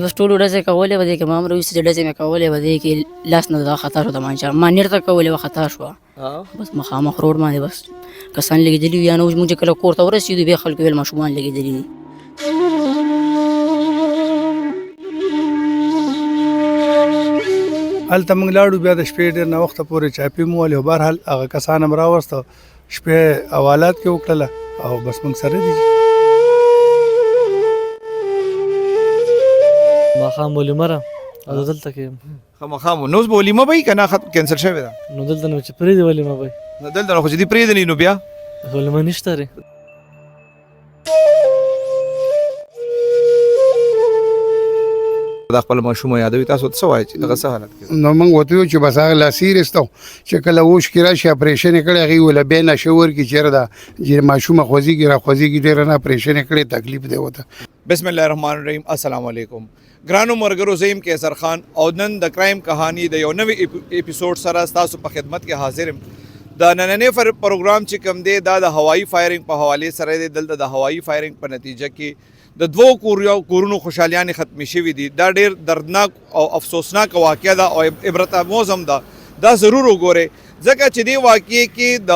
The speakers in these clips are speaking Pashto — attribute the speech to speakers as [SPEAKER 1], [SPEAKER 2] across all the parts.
[SPEAKER 1] بس ټولو ډزې کولې به دې کې ما هم راویستې ډزې مې کولې به دې کې لاس نه دا خطا شو تمانچه ما نیر ته کولې وه خطا شوه بس مخامخ روډ باندې بس کسان لګېدلي وي یا نه موږ چې کله کور ته ورسېدو بیا خلکو ویل ماشومان لګېدلي دي.
[SPEAKER 2] هلته موږ لاړو بیا د شپې ډېر ناوخته پورې چاپي مو ولې بهرحال هغه کسان هم راوسته شپې حوالات کې وکړله او بس موږ سره دي.
[SPEAKER 3] ماښام ولیمه را او دلته کې
[SPEAKER 4] خامخا نو اوس به ولیمه به وي که نه کینسل شوې ده؟
[SPEAKER 3] نو دلته نو چې پرېږدي ولیمه به
[SPEAKER 4] نو دلته نو خو چې دې پرېږدي نو بیا
[SPEAKER 3] ولیمه نشته ری.
[SPEAKER 4] دا خپل ماشوم یادوي تاسو څه وایي چې دغه څه حالت کې
[SPEAKER 5] نو موږ ورته ویو چې بس هغه لاسي رستو چې کله اوښ کې راشي اپریشن یې کړی هغې ویله بیا نشه ورکړي چېرې ده چې ماشومه خوځېږي را خوځېږي ډېره نه اپریشن یې کړی تکلیف دی ورته.
[SPEAKER 4] بسم الله الرحمن الرحیم. السلام علیکم ګرانو مرګرو، زه یم کیسر خان او نن د کرایم کهانی د یو نوې اپیسوډ سره ستاسو په خدمت کې حاضر یم. د نننې پروګرام چې کوم دی دا د هوایي فایرنګ په حوالې سره دی. دلته د هوایي فایرنګ په نتیجه کې د دوو کورونو خوشحالیانې ختمې شوي دي. دا ډېر دردناک او افسوسناک واقعه ده او عبرت آموز هم ده. دا ضرور وګورئ ځکه چې دې واقعې کې د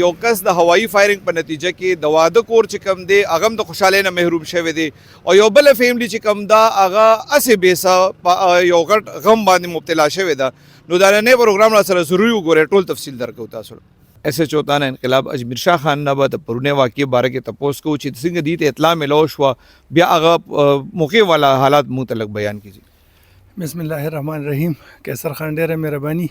[SPEAKER 4] یو کس د هوایي فایرنګ په نتیجه کې د واده کور چې کوم دی هغه هم د خوشحالۍ نه محروم شوی دی او یو بله فیملی چې کوم ده هغه هسې بېسه په یو غټ غم باندې مبتلا شوې ده. نو دا نننی پروګرام را سره ضروري وګورئ، ټول تفصیل درکوو تاسو. ایس ایچ او تانه انقلاب اجمیر شاه خان نه به د پرونې واقعې باره کې تپوس کوو چې څنګه دې ته اطلاع میلاو شوه، بیا هغه موقع والا حالات مونږ ته لږ بیان کړي.
[SPEAKER 2] بسم الله الرحمن الرحیم. کیسر خان ډېره مهرباني.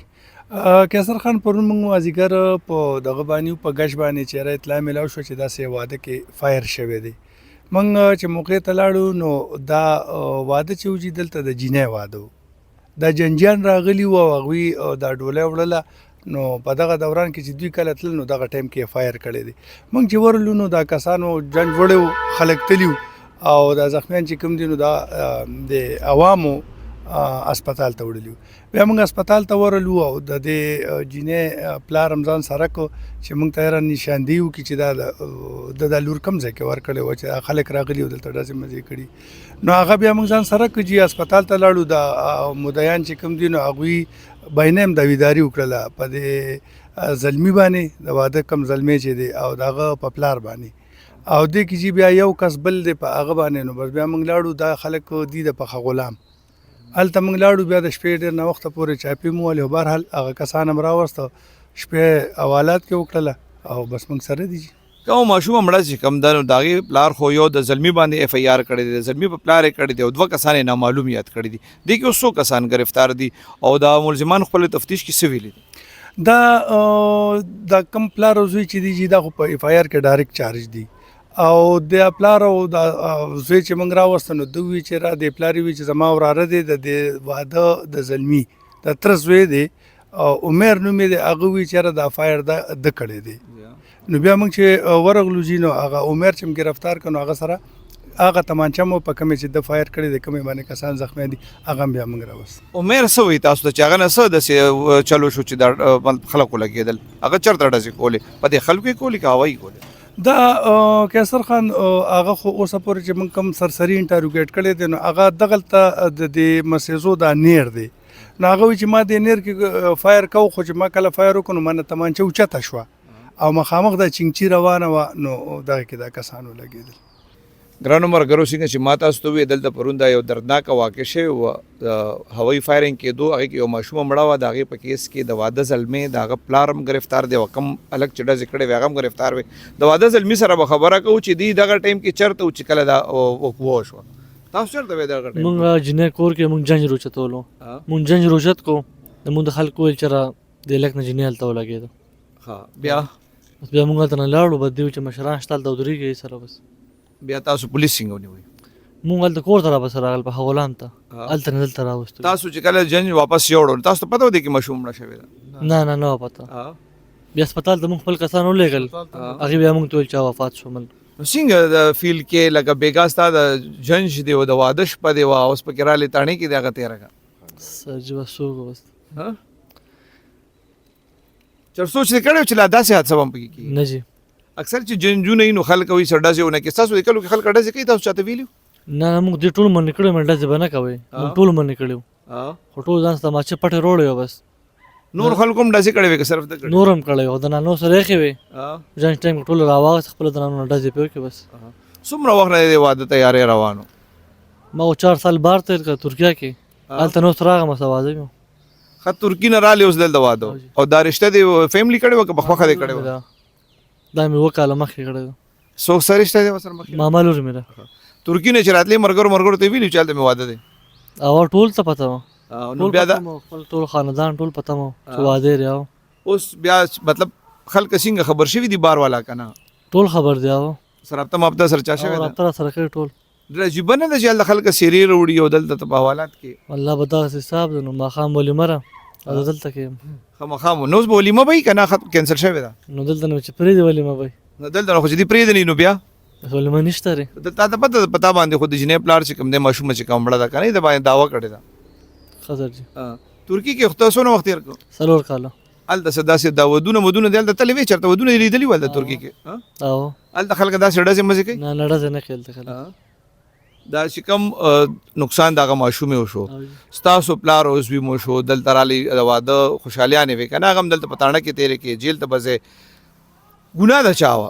[SPEAKER 2] کیسر خان پرون موږ مازدیګر په دغه باندې په ګش باندې چېرې اطلاع میلاو شو چې داسې واده کې فایر شوی دی. موږ چې موقع ته لاړو نو دا واده چې و چې دلته د جینۍ واده و. دا جنجیان راغلي وو او هغوی دا ډولۍ وړله نو په دغه دوران کې چې دوی کله تلل نو دغه ټایم کې فایر کړی دی. موږ چې ورلو نو دا کسانو جنج وړی و، خلک تلي او دا زخمیان چې کوم دي نو دا د عوامو اسپتال ته وړلي وو. بیا موږ اسپتال ته ورلو او د دې جینۍ پلار رمضان سره کو چې موږ ته یې نشاندهي وکړي چې دا لور کوم ځای کې ورکړی وه چې خلک راغلي وو دلته ډزې مزې کړي. نو هغه بیا موږ ځان سره کړو چې اسپتال ته لاړو. دا مدعیان چې کوم دي نو هغوی بینه هم داویداري وکړله په دې زلمي باندې د واده کم زلمی چې دی او د هغه په پلار باندې او دې کې چې بیا یو کس بل دی په هغه باندې. نو بس بیا موږ لاړو دا خلک دي د پخه غلام هلته موږ لاړو بیا د شپې ډېر ناوخته پورې چاپي مو ولې بهرحال هغه کسان هم راوسته شپې حوالات کې وکړله او بس موږ سره دي.
[SPEAKER 4] کوم ماشوم مړه چې کوم ده نو د هغې پلار خو یو د زلمي باندې اف ای آر کړی دی، د زلمي په پلار یې کړی دی او دوه کسان یې نامعلوم یاد کړي دي. دې کې اوس څو کسان گرفتار دي او د ملزمان خپل تفتیش کې څه ویلي دي؟
[SPEAKER 2] دا کم پلار او زوی چې دي چې دا خو په اف ای آر کې ډایرکټ چارج دي او د پلار او د زوی چې موږ راوسته نو دوی وی چې را د پلار وی چې زما وراره دی د واده د زلمي د تر زوی دی او عمر نومې دی هغه وی چې را د فایر د کړی دی. نو بیا موږ چې ورغلو جی نو هغه عمر چې گرفتار کړو هغه سره هغه تمانچه مو په کومې چې د فایر کړی دی کومې باندې کسان زخمی دي هغه بیا موږ راوست.
[SPEAKER 4] عمر څه وایي تاسو ته چې هغه نه څه داسې چلو شو چې د خلکو لګېدل؟ هغه چېرته ډزې کولې؟ په دې خلکو یې کولې که هوایي کولې؟
[SPEAKER 2] دا کیسر خان هغه خو اوسه پورې چې موږ کوم سرسري انټروګیټ کړی دی نو هغه دغلته د مسیزو دا نیر دی. نو هغه وایي چې ما دې نیر کې فایر کو خو چې ما کله فایر وکړو نو ما نه تمانچه اوچته شوه او مخامخ د چینچي روانه وه نو دغه کې دا کسانو لګېدل.
[SPEAKER 4] ګرانو مرګرو څنګه چې ما تاسو ته وویل دلته پرون دا یو دردناکه واقع شوې وه د هوایي فایرنګ کېدو. هغې کې یو ماشومه مړه وه. د هغې په کیس کې د واده زلمې د هغه پلار هم گرفتار دی او کم هلک چې ډزې کړې وې هغه هم گرفتار وې. د واده زلمي سره به خبره کوو چې دوی دغه ټایم کې چېرته و چې کله دا وشوه. تاسو چېرته وې دغه ټایم؟
[SPEAKER 3] مونږ جینۍ کور کې مونږ جنج روچتولو. مونږ جنج روچت کو مونږ د خلکو ویل چې را د هلک نه جینۍ هلته ولګېده.
[SPEAKER 4] بیا
[SPEAKER 3] مونږ هلته نه لاړو بس دوی چې مشران شته هلته ودرېږي سره بس
[SPEAKER 4] بیا تاسو پولیس څنګه ونیوئ؟
[SPEAKER 3] مونږ هلته کور ته رابس راغل په غلام ته هلته نه دلته راوستو.
[SPEAKER 4] تاسو چې کله جنج واپس یوړو تاسو ته پته وه کې ماشوم مړه شوې ده؟
[SPEAKER 3] نه وه پته. بیا اسپتال ته مونږ خپل کسان ولېږل هغې بیا مونږ ته ویل چا وفات شو. نو
[SPEAKER 4] څنګه د فیل کې لکه بیګا ستا د جنج دی او د واده شپه دی وه اوس پکې رالې تاڼې کې دی هغه تېره کړه
[SPEAKER 3] سرجي بس څوک بس
[SPEAKER 4] چر سوچ دې کړی و چې لا داسې حادثه به هم پکې کېږي؟
[SPEAKER 3] نه جي
[SPEAKER 4] اکثر چې جنجونه وي نو خلک وایي څه ډزې ونه کړي. ستاسو د کلو کې خلک ډزې کوي تاسو چاته ویلي؟
[SPEAKER 3] نه موږ دې ټول منې کړو مې ډزې به نه کوئ موږ ټول منې کړو خو ټول ځان تماچې پټې روړې وه بس
[SPEAKER 4] نور خلکو هم ډزې کړې وې که صرف ته کړې؟
[SPEAKER 3] نور هم کړی وو د نانو سره یخې وې جنګ ټایم کې ټول راواغست خپله د نانو نه ډزې پې وکړې بس
[SPEAKER 4] څومره وخت نه دی د واده تیاری روانو؟
[SPEAKER 3] ما 4 سال بار تېر کړ ترکیه کې هلته نو راغم سه واده مې
[SPEAKER 4] ښه ترکي نه رالې اوس دلته واده او دا رشته دې فیملی کړې وه که په خوښه دې کړې وه؟
[SPEAKER 3] دا مې 2 کاله مخکې کړی و
[SPEAKER 4] څوک سره رشته دی ورسره مخکې؟
[SPEAKER 3] ماما لور مې ده
[SPEAKER 4] ترکي نه چې راتلې مرګرو ته یې ویلي چې هلته مې واده دی؟
[SPEAKER 3] او ټول ته پته وه
[SPEAKER 4] نو بیا دا
[SPEAKER 3] خپل ټول خاندان ټول پته مو چې واده دی او
[SPEAKER 4] اوس بیا مطلب خلک څنګه خبر شوي دي بار والا که نه؟
[SPEAKER 3] ټول خبر دی او
[SPEAKER 4] رابطه مابطه سره چا شوې ده؟
[SPEAKER 3] رابطه سره کوي ټول
[SPEAKER 4] ډېر عجیبه نه ده چې هلته خلک سیرې راوړي او دلته په حوالات کې
[SPEAKER 3] الله به دغسې حساب ده نو ماښام ولیمه را او زه دلته کې یم
[SPEAKER 4] خامخا نو اوس به ولیمه به وي که نه کینسل شوې ده؟
[SPEAKER 3] نو دلته نو چې پرېږدي ولیمه به
[SPEAKER 4] نو دلته نو خو چې دې پرېږدي نو بیا
[SPEAKER 3] ولیمه نشته ری
[SPEAKER 4] تا ته پته باندې خو د جنې پلار چې کوم دی ماشومه چې کوم مړه ده که نه د باندې دعوه کړې ده
[SPEAKER 3] خزر جي
[SPEAKER 4] ترکي کې خو ته څونه وخت تېر کړو؟
[SPEAKER 3] 4 کاله
[SPEAKER 4] هلته څه داسې دا ودونه مودونه دي هلته تللی وې چېرته ودونه دې لیدلي وو هلته ترکي کې
[SPEAKER 3] او
[SPEAKER 4] هلته خلک داسې ډزې مزې کوي؟
[SPEAKER 3] نه ډزې نه کوي هلته خلک
[SPEAKER 4] دا چې کوم نقصان د هغه ماشومې وشو ستاسو پلار اوس بي مو شو دلته رالي د واده خوشحالیانې وې که نه هغه هم دلته په تاڼه کې تېرې کړې جیل ته به ځې ګناه د چا وه؟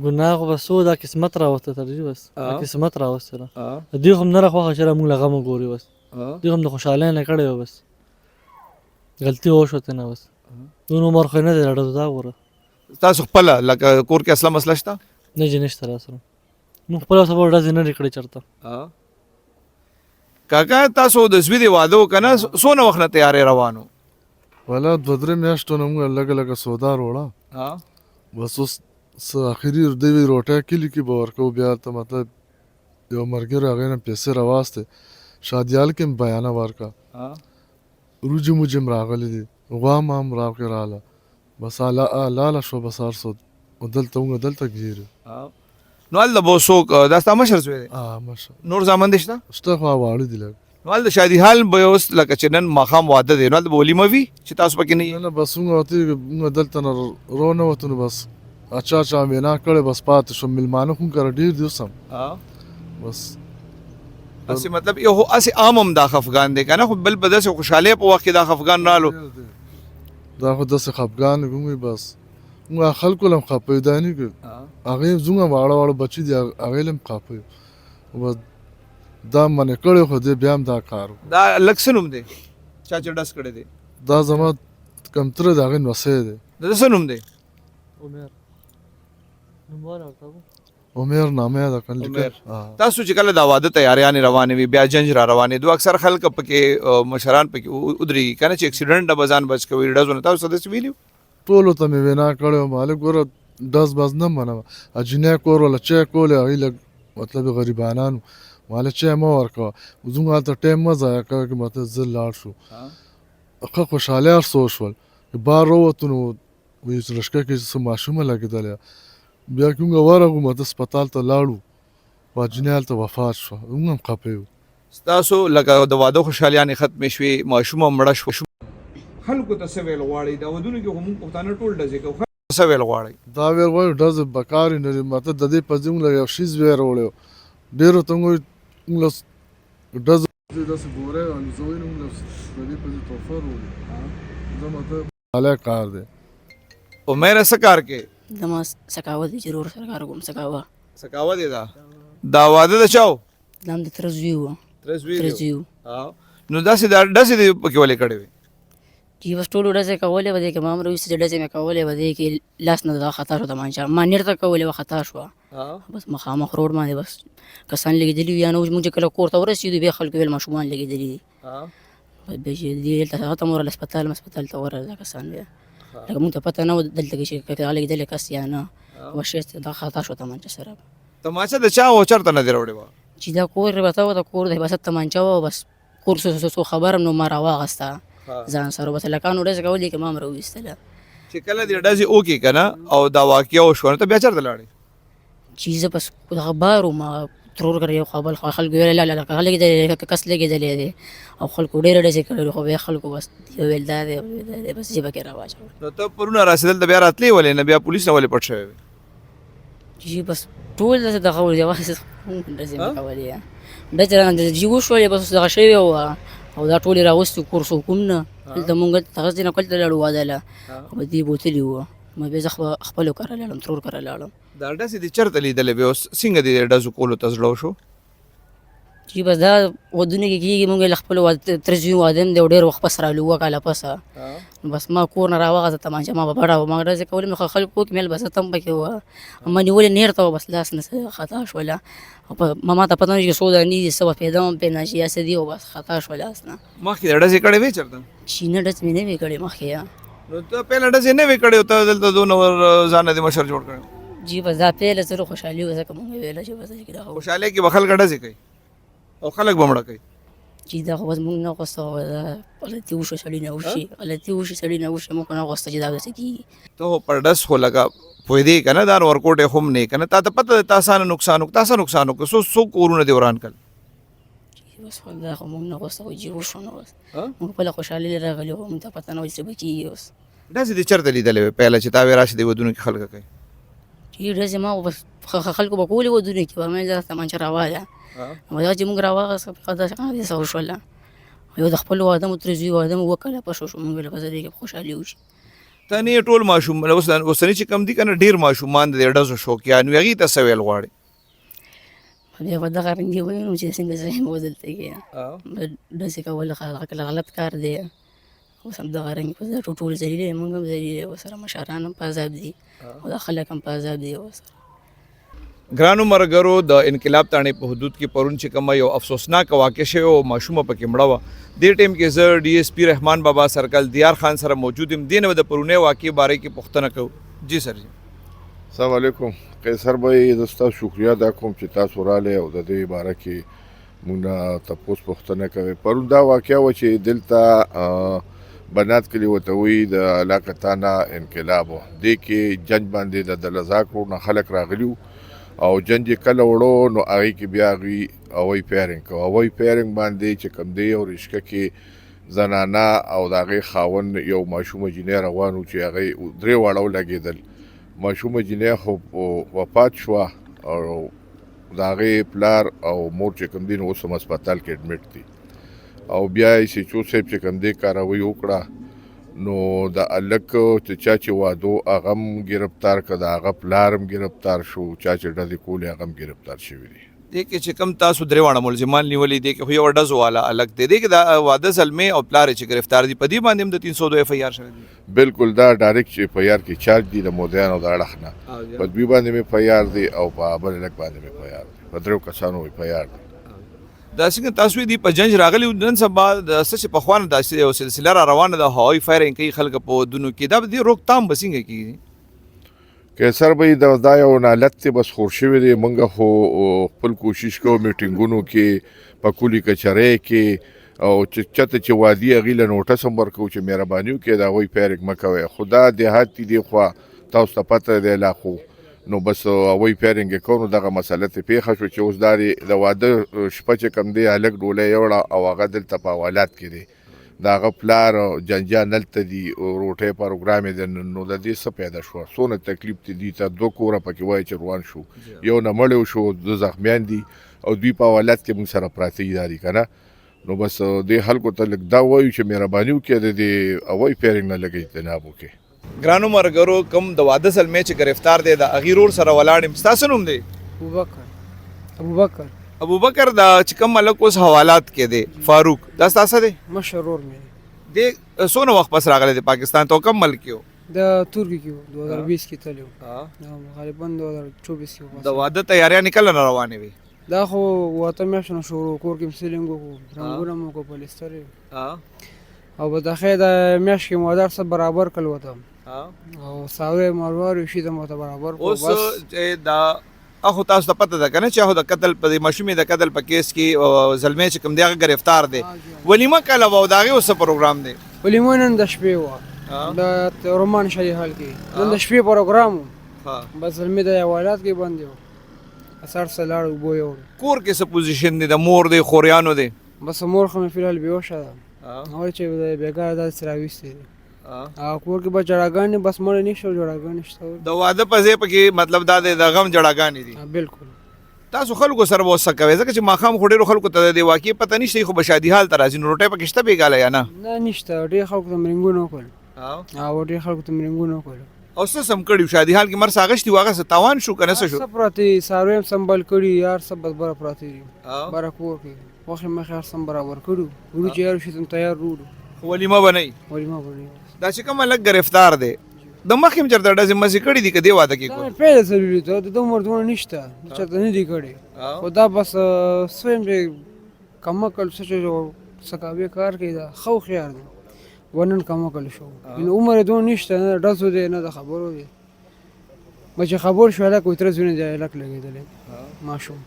[SPEAKER 3] ګناه خو بس دا قسمت راوسته تر دې بس قسمت راوسته د دې خو هم نه راخواښه چې موږ له غم وګوري بس دې هم د خوشحالۍ نه کړی وه بس غلطي وشوته نه بس دون عمر خو نه دی لړه دا وره
[SPEAKER 4] تاسو خپله لکه کور کې اصله مسله شته؟
[SPEAKER 3] نه جي نشته را سره موږ خپله سبا ډزې نه دي کړې چېرته
[SPEAKER 4] کاکا تاسو د زوی د واده که نه څونه وخت نه تیاری روانو؟
[SPEAKER 6] والا 2-3 میاشتو نه موږ لږه سودا وروړه بس اوس څه اخري د یوې روټۍ کلي کې به ورکوو بیا ته مطلب یو ملګري هغې نه پیسې راواستې شادیال کې م بیانه ورکړه روجې موجې م راغلي دي غوا م هم راکې راله بس لاله شو بس هر څه دلته موږ دلته ګیرو
[SPEAKER 4] نو هلته به څوک دا ستا مشر زوی دی؟
[SPEAKER 6] مشه
[SPEAKER 4] نور زامن دې شته؟
[SPEAKER 6] شته خو واړه دي لږ
[SPEAKER 4] نو هلته شادي حال به اوس لکه چې نن ماښام واده دی نو هلته به ولیمه وي چې تاسو پکې نه یې؟
[SPEAKER 6] نه بس موږ دلته نه رو نه وتو نو بس اچھا مینا کړی بس پاتې شو میلمانه خو کره ډېر دي اوس هم بس
[SPEAKER 4] هسې مطلب یو خو هسې عام هم دا خفګان دی که نه خو بل به داسې خوشحالۍ په وخت کې دا خفګان رالو
[SPEAKER 6] دا خو داسې خفګان کوم بس موږ خلکو له هم خفه یو دا نه که هغې زموږ واړه واړه بچي دي هغې له هم خفه یو بس دا منې کړی خو دی بیا هم دا کار
[SPEAKER 4] دا لږ څه نوم دی چا چې ډز کړی دی؟
[SPEAKER 6] دا زما کمتره د هغې نوسی دی
[SPEAKER 4] د ده څه نوم دی؟
[SPEAKER 6] عمر نامه ده کنه
[SPEAKER 4] تاسو چې کله دا واده تیاریانې روانې وي بیا جنج را روانې دوه اکثر خلک پکې مشران پکې ودرېږي که نه چې اکسیډنټ نه به ځان بچ کوي ډزونه تاسو څه داسې ویلي
[SPEAKER 6] ټولو ته مې وینا کړې وه مالک ګوره ډز بز نه منم اجینې کور ولا چای کولې هغې لږ مطلب غریبانانو مالک چای مه ورکوه زموږ هلته ټایم مه ضایع کوه که مطلب زه لاړ شو ښه خوشحالي هر څه وشول بار راووتو نو وایي چې رشکه کې څه ماشومه لګېدلی بیا که موږ ورغلو ماته هسپتال ته لاړو واجنې هلته وفات شوه موږ هم خفه یو
[SPEAKER 4] ستاسو لکه د واده خوشحالیانې ختمې شوې ماشومه مړه شوه خلکو ته څه ویل غواړئ دا ودونو کې خو موږ پښتانه ټول ډزې کوو خلکو څه ویل غواړئ؟
[SPEAKER 6] دا ویل غواړو ډزې بکار یې نه دي ماته د دې پسې موږ له یو شیز وی راوړی و ډېرو ته موږ له ډز داسې ګورې الوزوی نه موږ له دې پسې تحفه راوړي زه ماته حالی کار دی
[SPEAKER 4] عمره څه کار کې؟
[SPEAKER 1] زما سکاوه دی چې ورور سره کار کوم سکاوه
[SPEAKER 4] دی دا واده د چا و؟
[SPEAKER 1] دا هم د تره زوی و
[SPEAKER 4] تره زوی
[SPEAKER 1] تره زوی و
[SPEAKER 4] نو داسې دا ډزې دې پکې ولې کړې وې؟
[SPEAKER 1] چې بس ټولو ډزې کولې به دی که ما هم راویستې چې ډزې مې کولې به دی کې لاس نه دا خطا شو تمانچه ما نیر ته کولې وه خطا شوه بس مخامخ روډ باندې بس کسان لګېدلي وي یا نه موږ چې کله کور ته ورسېدو بیا خلکو ویل ماشومان لګېدلي دي بس بیا چې دې دلته هغه ته مو ورغله هسپتال ته ورغله کسان بیا لکه موږ ته پته نه وه دلته کې چې لګېدلی کس یا نه وشې دا خطا شو تمانچه سره
[SPEAKER 4] تماچه د چا و چېرته نه دې راوړې وه؟
[SPEAKER 1] چې دا کور ربطه وه د کور د حفاظت تمانچه وه بس کور څه خبر هم نو ما راواغسته ځان سره بس لکانو ډزې کولې که ما هم راویستله
[SPEAKER 4] چې کله دې ډزې وکړې که نه او دا واقعه وشوه نو ته بیا چېرته لاړې؟
[SPEAKER 1] چې زه بس دغه بار وم ترور کړی یو خو بل خلکو ویل لا هغه لګېدلی کس لګېدلی دی او خلکو ډېرې ډزې کړلې خو بیا خلکو بس ویل دا دی بس ژبه کې راواچول
[SPEAKER 4] نو ته پرونه راسېدل ته بیا راتلې ولې نه بیا پولیس نه ولې پټ شوی وې؟
[SPEAKER 1] چې بس ټول داسې دغه یوازې ډزې مې کولې ډزې رانه چې وشولې بس دغه شوې وه او دا ټولې راوستي کورس کوم نه دلته مونږ هغه ځای نه کلته لاړو واده له او دې بوتلي وه ما بیا زه خپلو کره لاړم ترور کره لاړم
[SPEAKER 4] دا ډزې دې چېرته لیدلې بیا اوس څنګه دې د ډزو کولو ته زړه وشو
[SPEAKER 1] چې بس دا ودونه کې کېږي مونږ له خپلو تر زوی واده هم دی او ډېر وخت پس رالو اووه کاله پسه نو بس ما کور نه راوغځه تمانچه ما به بډه وه ما ډزې کولې مې خو خلکو کې مېل بس تم پکې وه ما نیولې نېر ته وه بس لاس نه خطا شوله او ما ته پته نه چې څو دانې دي څه به پیدا هم پرې نه شي یا څه دي او بس خطا شوه لاس نه
[SPEAKER 4] مخکې د ډزې کړې وې چېرته
[SPEAKER 1] چې نه ډز مې نه وې کړې مخکې
[SPEAKER 4] نو ته پهله ډزې نه وې کړې او ته دلته دونه ځان نه دې مشر جوړ کړی
[SPEAKER 1] جی بس دا پیله زه خوشحالي وه ځکه مونږ ویله چې بس چې دا خو
[SPEAKER 4] خوشحالۍ کې به خلک ډزې کوي او خلک به مړه کوي
[SPEAKER 1] چې دا خو بس مونږ نه غوښته دا غلطي وشو سړي نه وشي غلطي وشي سړي نه وشي مونږ نه غوښته چې دا داسې کېږي
[SPEAKER 4] ته خو پر ډز خو لګه پوهېدې که نه دا ورکوټ یې هم نه که نه تا ته پته ده تا څه نقصان وکړه تا څه نقصان وکړه څو کورونه دې وران کړل
[SPEAKER 1] بس خو دا خو مونږ نه غوښته خو چې وشو نو بس مونږ خپله خوشحالي له راغلي وو مونږ ته پته نه وه چې څه به کېږي اوس
[SPEAKER 4] ډزې دې چېرته لیدلې وې پهله چې تا وې راشي دې ودونو کې خلک کوي
[SPEAKER 1] چې ډزې ما خو بس خلکو به کولې ودونه کې به مې دا تمانچه راواله نو دا چې مونږ راواغسته داسې وشوله یو د خپل واده مو ترې زوی واده مو اووه کاله پس وشو مونږ ویله بس دې کې خوشحالي وشي
[SPEAKER 4] ته نه ټول ماشوم اوسني چې کم دي که نه ډېر ماشومان د دې ډزو شوقیان وي هغې ته څه ویل غواړې
[SPEAKER 1] بیا به دغه رنګ یې ویلو چې څنګه ذهن مو دلته کې ډزې کول کله غلط کار دی اوس هم دغه رنګ بس دا ټول ذلیل مونږ هم ذلیل ورسره مشران هم په عذاب دي او دا خلک هم په عذاب دي ورسره
[SPEAKER 4] ګرانو ملګرو د انقلاب تاڼې په حدود کې پرون چې کومه یو افسوسناک واقع شوی او ماشومه پکې مړه وه دې ټایم کې زه ډي ایس پي رحمان بابا سرکل دیار خان سره موجود یم دې نه به د پرونۍ واقعې باره کې پوښتنه کوو جی سر جی
[SPEAKER 7] السلام علیکم قیصر بھائی زه ستاسو شکریه ادا کوم چې تاسو راغلی او د دې باره کې موږ نه تپوس پوښتنه کوئ پرون دا واقعه وه چې دلته بنات کلي ورته وایي د علاقه تانه انقلاب و دې کې جنج باندې د دلزاکو نه خلک راغلي وو او جنج یې کله وړو نو هغې کې بیا هغوی هوایي فایرنګ کوه هوایي فایرنګ باندې چې کوم دی یو رشکه کې زنانه او د هغې خاوند یو ماشومه جینۍ روان و چې هغې درې واړه ولګېدل ماشومه جینۍ خو وفات شوه او د هغې پلار او مور چې کوم دی نو اوس هم هسپتال کې اډمیټ دي او بیا یې سیچو صاحب چې کوم دی کاروي وکړه نو د هلک چې چا چې واده هغه هم ګرفتار که د هغه پلار هم ګرفتار شو چا چې ډزې کولې هغه هم ګرفتار شوي دي
[SPEAKER 4] دې کې چې کوم تاسو درې واړه ملزمان نیولي دې کې خو یو ډزو والا الګ دی دې کې د واده زلمې او پلار چې ګرفتار دي په دې باندې هم د 302 اف ای آر شوی دی
[SPEAKER 7] بالکل دا ډایرکټ چې په یار کې چارج دي د مودیانو د اړخ نه په دوی باندې مې په یار دی او په بل هلک باندې مې په یار دی په درېو کسانو مې په یار دی
[SPEAKER 4] دا څنګه تاسو دي په جنج راغلي نن سبا د څه چې پخوا نه داسې یو سلسله را روانه ده هوایي فایرنګ کوي خلک په ودونو کې دا به دې روکتام به څنګه کېږي
[SPEAKER 7] قیصر بھائی دا یو نالت دی بس خور شوی دی موږ خو خپل کوشش کوو میټینګونو کې په کلي کچرۍ کې او چې چېرته چې وادي هغې له نوټس هم ورکوو چې مهرباني وکړئ د هغوی فایرنګ مه کوئ خو دا دیهات دي دې خوا تاسو ته پته دی لا خو نو بس هغوی فایرنګ یې کوو نو دغه مسله ترې پېښه شوه چې اوس دا د واده شپه چې کوم دی هلک ډولۍ یوړه او هغه دلته په حوالات کې دی د هغه پلار جنجان هلته دي روټۍ پروګرام یې دی نو د دې څه پیدا شوه څونه تکلیف دی دوی ته دوه کوره پکې وایي چې روان شو یو نه مړی شو دوه زخمیان دي او دوی په حوالات کې موږ سره پراته دي دا دي که نه نو بس دې خلکو ته لږ دا وایو چې مهرباني وکړئ د دې هوایي فایرنګ نه لږ اجتناب وکړئ
[SPEAKER 4] ګرانو ملګرو کوم د واده زلمی چې ګرفتار دی د هغې رور سره ولاړ یم ستاسو نوم دی ابوبکر دا چې کوم ملک اوس حوالات کې دی فاروق دا ستاسو دی
[SPEAKER 8] مشر ورور مې
[SPEAKER 4] دی څونه وخت پس راغلی دی پاکستان ته کوم ملک کې و
[SPEAKER 8] د ترکي کې 2020 کې تللی و غالبا 2024 کې
[SPEAKER 4] د واده تیاریانې کله نه روانې وي
[SPEAKER 8] دا خو واته میاشتو نه شروع کور کې مې سیلینګ وکړو رنګونه مو وکړو پلیستر او په داخل د میاشت کې مو هر څه برابر کړل وته او ساوی مروار شي د مو ته برابر
[SPEAKER 4] اوس دا اخو تاسو ته پته ده که نه چې هغه د قتل په ماشومې د قتل په کیس کې زلمی چې کوم دی هغه ګرفتار دی ولیمه کله وه او د هغې اوس څه پروګرام دی
[SPEAKER 8] ولیمه نن د شپې وه د رومان شاهي حال کې نن د شپې پروګرام و بس زلمی د حوالات کې بند و اثر څه لاړ اوبو یې وړو
[SPEAKER 4] کور کې څه پوزیشن دی د مور دی خوریانو دی
[SPEAKER 8] بس مور خو مې فلحال بېهوشه ده هغوی چې بېګاره داسې راویستی دی کور کې به جړاګانې بس مړې نه شو جړاګانې شته
[SPEAKER 4] د واده په ځای پکې مطلب دا دی د غم جړاګانې دي
[SPEAKER 8] بالکل
[SPEAKER 4] تاسو خلکو سره وسه کوي ځکه چې ماخام خو ډېرو خلکو ته د دې واقعي پته نشته خو به شادي حال ته راځي نو روټۍ پکې شته بېګاله یا نه
[SPEAKER 8] نه نشته ډېر خلکو ته مرینګونه وکړل او ډېر خلکو ته مرینګونه وکړل
[SPEAKER 4] او څه سم کړي شادي حال کې مرسه اغشتي واغه څه تاوان شو کنه څه شو
[SPEAKER 8] څه پراته څاروي هم سنبال کړي یار څه بدبره پراته دي بره کور کې غوښې مخې هر سم برابر کړو ورو چې یار شي تیار روړو
[SPEAKER 4] ولیمه بنئ
[SPEAKER 8] ولیمه بنئ
[SPEAKER 4] دا چې کومه لږ گرفتار دی د مخکې هم چېرته ډزې مزې کړي دي که دې واده کې
[SPEAKER 8] دا پیدا ضروري ته د عمر دونه نشته چېرته نه دي کړي خو دا بس سویم چې کمکل څه چې سکاوي کار کوي دا ښه هوښیار دی ونن کمکل شو نو عمر دونه نشته نه ډزو دی نه د خبرو دی به چې خبر شو هلک وتره زونه دی هلک لګېدلی ماشوم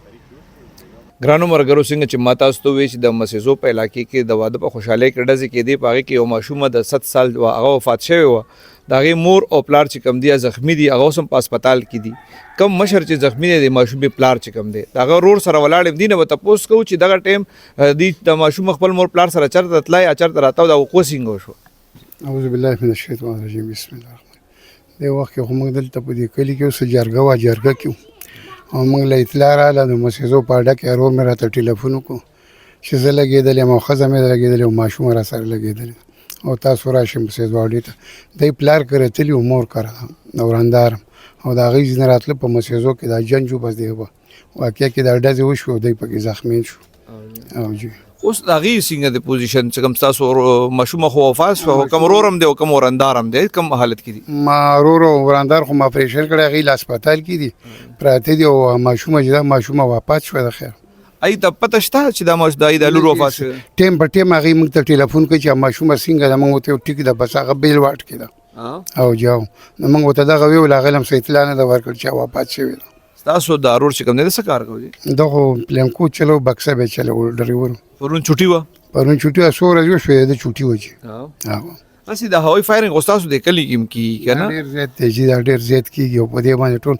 [SPEAKER 4] ګرانو ملګرو څنګه چې ما تاسو ته وویل چې د مسیزو په علاقې کې د واده په خوشحالۍ کې ډزې کېدې په هغې کې یو ماشومه د 7 سال هغه وفات شوې وه د هغې مور او پلار چې کوم دي زخمي دي هغه اوس هم په هسپتال کې دي کم مشر چې زخمي دی د ماشومې پلار چې کوم دی د هغه ورور سره ولاړ یم دي نه به تپوس کوو چې دغه ټایم دوی د ماشوم خپل مور پلار سره چېرته تلای یا چېرته راته او د وقوع څنګه وشوه
[SPEAKER 5] اعوذ بالله من الشیطان الرجیم بسم الله الرحمن الرحیم دې وخت کې خو موږ دلته په دې کلي کې اوس جرګه وه جرګه کې او موږ له اطلاع راغله د مسیزو په اډه کې ورور مې راته ټلیفون وکړو چې زه لګېدلی یم او ښځه مې لګېدلې او ماشوم را سره لګېدلی او تاسو راشئ مسیزو اډې ته دی پلار کره تلي و مور کره نوراندار او د هغې ځینې راتله په مسیزو کې دا جنج و بس دی به واقعه کې دا ډزې وشوې او دی پکې زخمین شو او جی
[SPEAKER 4] اوس د هغې څنګه د پوزیشن چې کوم ستاسو ماشومه خو وفات شوه کوم ورور هم دی او کوم وراندار هم دی کوم حالت کې دي
[SPEAKER 5] ما ورور او وراندار خو ما اپریشن کړی هغې له هسپتال کې دي پراته دي او ماشومه چې دا ماشومه وفات شوه د خیر
[SPEAKER 4] ای ته پته شته چې دا د لور وفات شوه
[SPEAKER 5] ټیم په ټیم هغې موږ ته ټلیفون کوي چې ماشومه څنګه ده موږ ورته ویل ټیک ده بس هغه بیل واټ کې ده او جاو نو موږ ورته دغه ویل هغې له هم څه اطلاع نه ده ورکړې چې وفات شوې ده
[SPEAKER 4] ستاسو د ورور چې کوم دی د څه کار کوي
[SPEAKER 5] دا خو پلینکو چلو بکسه به چلو ډریور
[SPEAKER 4] پرون چوټي وه
[SPEAKER 5] پرون چوټي وه څو ورځې وشوې د چوټي وه چې
[SPEAKER 4] هسې د هوایي فایرنګ خو ستاسو د کلي کې هم کېږي که نه
[SPEAKER 5] ډېر زیات دی چې دا ډېر زیات کېږي او په دې باندې ټول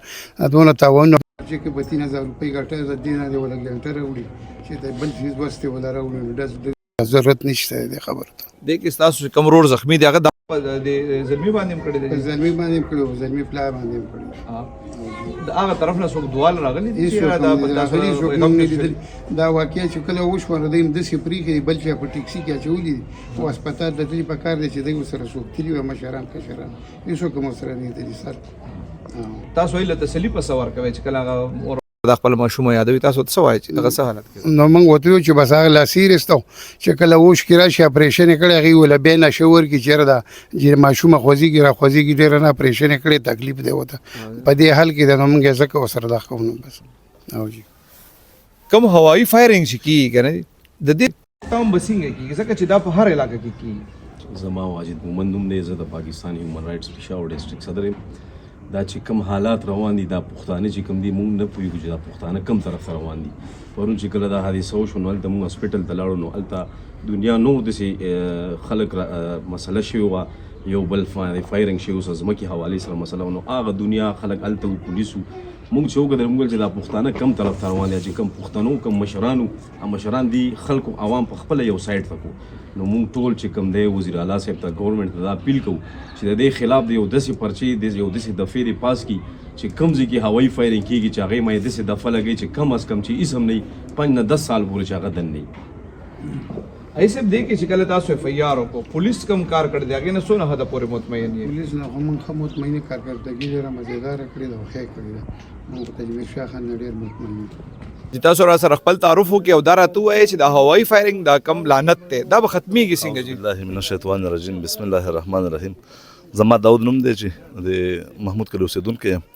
[SPEAKER 5] دونه تاوانونه چې کې په 3000 روپۍ ګټه د دې نه دی ولا ګټه راوړي چې د بل چیز بس دی ولا راوړي نو ډز ضرورت نشته دی خبره ته
[SPEAKER 4] دې کې ستاسو چې کوم ورور زخمي دی هغه د زلمي باندې هم کړی دی
[SPEAKER 5] زلمی باندې هم کړی و زلمی پلار باندې هم کړی
[SPEAKER 4] د هغه طرف نه څوک دوال راغلی دي
[SPEAKER 5] دا واقعیا چې کله وشوه نو دوی همداسې پرېښي بل چا په ټیکسي کې اچولي دي او هسپتال ته تللي په کار دی چې دوی ورسره څوک تللي وي مشران کشران هېڅوک هم ورسره نه تللي سر
[SPEAKER 4] تاسو یې له تسلي په څه ورکوئ چې کله هغه د خپل ماشومه یادوي تاسو ته څه وایي چې دغه څه حالت کې
[SPEAKER 5] نو موږ ورته ویل چې بس هغه لا سیریس ته چې کله اوښ کې راشي اپریشن یې کړی هغې ویله بیا نشه ورکړي چېرې ده چې ماشومه خوځېږي را خوځېږي ډېره نه اپریشن یې کړی تکلیف دی ورته په دې حال کې ده نو موږ یې ځکه ورسره دا کوو نو بس او جي
[SPEAKER 4] کوم هوایي فایرنګ چې کېږي که نه د دې کام به څنګه کېږي ځکه چې دا په هر علاقه کې کېږي
[SPEAKER 9] زما واجد مومند نوم دی زه د پاکستان هیومن رایټس پېښور ډسټرکټ صدر یم دا چې کوم حالات روان دي دا پښتانه چې کوم دي مونږ نه پوهېږو چې دا پښتانه کوم طرف ته روان دي پرون چې کله دا حادثه وشوه نو هلته مونږ هاسپټل ته لاړو نو هلته دنیا نور داسې خلک مسله شوې وه یو بل فایرنګ شوی اوس ځمکې حوالې سره مسله نو هغه دنیا خلک هلته پولیسو مونږ چې وکتل مونږ چې دا پښتانه کم طرف ته روان دي چې کم پښتنو کم مشرانو مشران دي خلکو عوام په خپله یو سایډ ته کړو نو مونږ ټول چې کوم دی وزیر اعلی صاحب ته ګورنمنټ ته دا اپیل کوو چې د دې خلاف د یو داسې پرچې د یو داسې دفعې د پاس کړي چې کوم ځای کې هوایي فایرنګ کېږي چې هغې ما یې داسې دفعه لګوي چې کم از کم چې اسم نه 5 نه 10 سال پورې چې هغه دن نه
[SPEAKER 4] ایسے دې کې چې کله تاسو اف آی آر وکړو پولیس کوم کار کړی دی هغې نه څونه حده پورې مطمئن یې
[SPEAKER 5] پولیس نه خو موږ ښه مطمئنه کارکردګي ډېره مزېداره کړې ده او ښه یې کړې ده موږ په تجمیر شاه خان نه ډېر مطمئن یو
[SPEAKER 4] چې تاسو را سره خپل تعارف وکړئ او دا راته ووایئ چې دا هوایي فایرنګ دا کم لعنت دی دا به ختمیږي څنګه جي
[SPEAKER 10] الله من الشیطان الرجیم بسم الله الرحمن الرحیم زما داود نوم دی چې د محمود کلي اوسېدونکی یم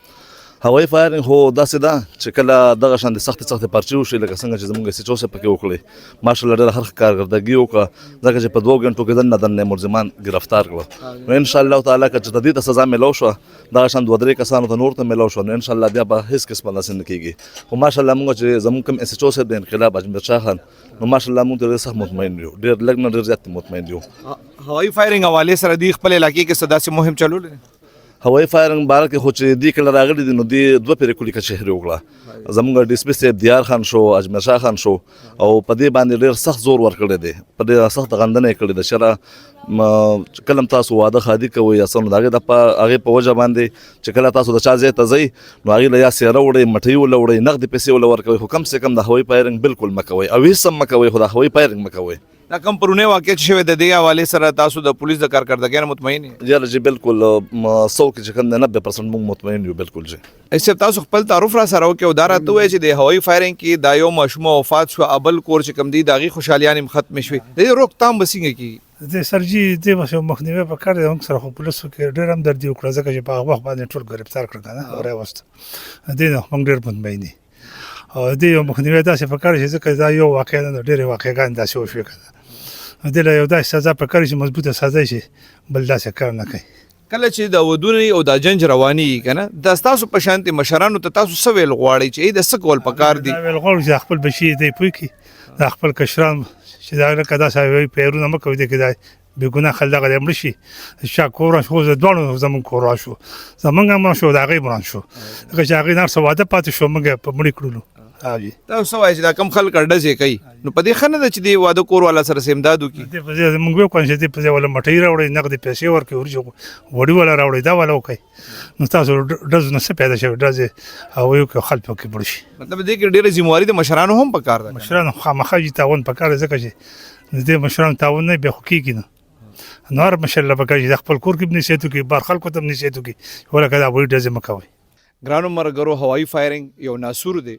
[SPEAKER 10] هوایي فایرنګ خو داسې ده چې کله دغه شان د سختې سختې پرچې وشي لکه څنګه چې زموږ SHO صاحب پکې وکړی ماشاءالله ډېره ښه کارکردګي وکړه ځکه چې په 2 غنټو کې دننه دننه ملزمان ګرفتار کړه نو انشاءالله تعالی که چې د دې ته سزا میلاو شوه دغه شان 2-3 کسانو ته نور ته میلاو شوه نو انشاءالله بیا به هېڅ قسمه داسې نه کېږي خو ماشاءالله موږ چې زموږ کوم SHO صاحب د انقلاب اجمیر شاه خان نو ماشاءالله موږ ډېر سخت مطمئن یو ډېر لږ نه ډېر زیات مطمئن یو
[SPEAKER 4] هوایي فایرنګ حوالې سره دوی خپل علاقې کې څه داسې مهم چلولی
[SPEAKER 10] هوایي فایرنګ باره کې خو چې دې کله راغلي دي نو دې دوه پیرې کلي کچهري وکړه زمونږ ډي اس پي صاحب دیار خان شو اجمل شاه خان شو او په دې باندې ډېر سخت زور ورکړی دی په ډېر سخت غندنه یې کړې ده چې کله تاسو واده خادي کوئ یا څه نو د هغې په وجه باندې چې کله تاسو د چا ځای ته ځئ نو هغې له یا سیاره وړئ مټۍ وله وړئ نغدې پیسې وله ورکوئ خو کم سے کم د هوایي فایرنګ بالکل مه کوئ او هېڅ هم مه کوئ خو د هوایي فایرنګ مه کوئ
[SPEAKER 4] دا کم پرونی واقع شوی د دې حوالې سره تاسو د پولیس د کارکردګۍ نه مطمئن یې؟
[SPEAKER 10] یاره جی بالکل 100 کې چې کوم دی 90% موږ مطمئن یو بالکل جی.
[SPEAKER 4] صاحب تاسو خپل تعارف را سره وکړئ او دا راته ووایئ چې د هوایي فایرنګ کې دا یو ماشوم وفات شو ابل کور چې کوم دی د هغې خوشحالیانې هم ختمې شوې د دې روکتام به څنګه کېږي؟
[SPEAKER 2] د سرجي دې بس مخنیوي پکار دی موږ سره خو پولیسو کې ډېر همدردي وکړه ځکه چې په هغه وخت باندې ټول ګرفتار کړل که نه او راوسته دې نه موږ ډېر مطمئن یو او دې یو مخنیوي داسې پکار شي ځکه دا یو واقع نه ده ډېرې واقعګانې داسې وشوې که نه دې له یو داسې سزا پکار شي مضبوطه سزا شي بل داسې کار نه کوي.
[SPEAKER 4] کله چې د ودونې او د جنج روانېږي که نه دا ستاسو په شانتې مشرانو ته تاسو څه ویل غواړئ چې د څه کول پکار دي؟
[SPEAKER 2] دا ویل غواړو چې خپل بچي دی پوه کړي دا خپل کشران چې دا لکه داسې وایي پیرونه مه کوئ دی کې دا بېګناه خلک دغه دی مړه شي چا کور شو د دواړو زموږ کور شو زموږ هم شو د هغې مران شو ځکه چې هغې نه هر څه واده پاتې شو موږ یې په مړي کړلو.
[SPEAKER 4] تاسو څه وایئ چې دا کم خلک ډزې کوي نو په دې ښه نه ده چې دې واده کور والا سره امداد وکړي؟
[SPEAKER 2] دې په ځای موږ وکړو چې دې په ځای والا مټۍ راوړئ نغدې پیسې ورکړئ ورجې وړي والا راوړئ دا والا وکړئ نو تاسو ډزونه څه پیدا شوي ډزې او یو کې خلک پکې مړ شي.
[SPEAKER 4] مطلب دې کې ډېره ذمهواري د مشرانو هم پکار ده.
[SPEAKER 2] مشرانو خامخا چې تعاون پکار دی ځکه چې د دې مشرانو تعاون نه بیا خو کېږي نه نو هر مشر له پکار چې د خپل کور کې هم نصیحت وکړي بار خلکو ته هم نصیحت وکړي ولکه دا وایي ډزې مه کوئ.
[SPEAKER 4] ګرانو مرګرو هوایي فایرنګ یو ناسور دی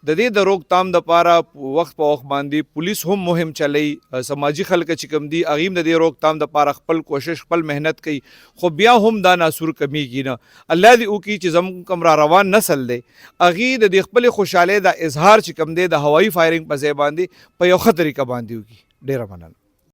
[SPEAKER 4] د دې د روکتام دپاره وخت په وخت باندې پولیس هم مهم چلی سماجی خلک چې کوم دي هغې هم د دې روکتام دپاره خپل کوشش خپل محنت کوي خو بیا هم دا ناسور کمیږي نه. الله دې وکړي چې زموږ کوم را روان نسل دی هغې د دې خپلې خوشحالۍ دا اظهار چې کوم دی د هوایي فایرنګ په ځای باندې په یو ښه طریقه باندې وکړي. ډېره مننه.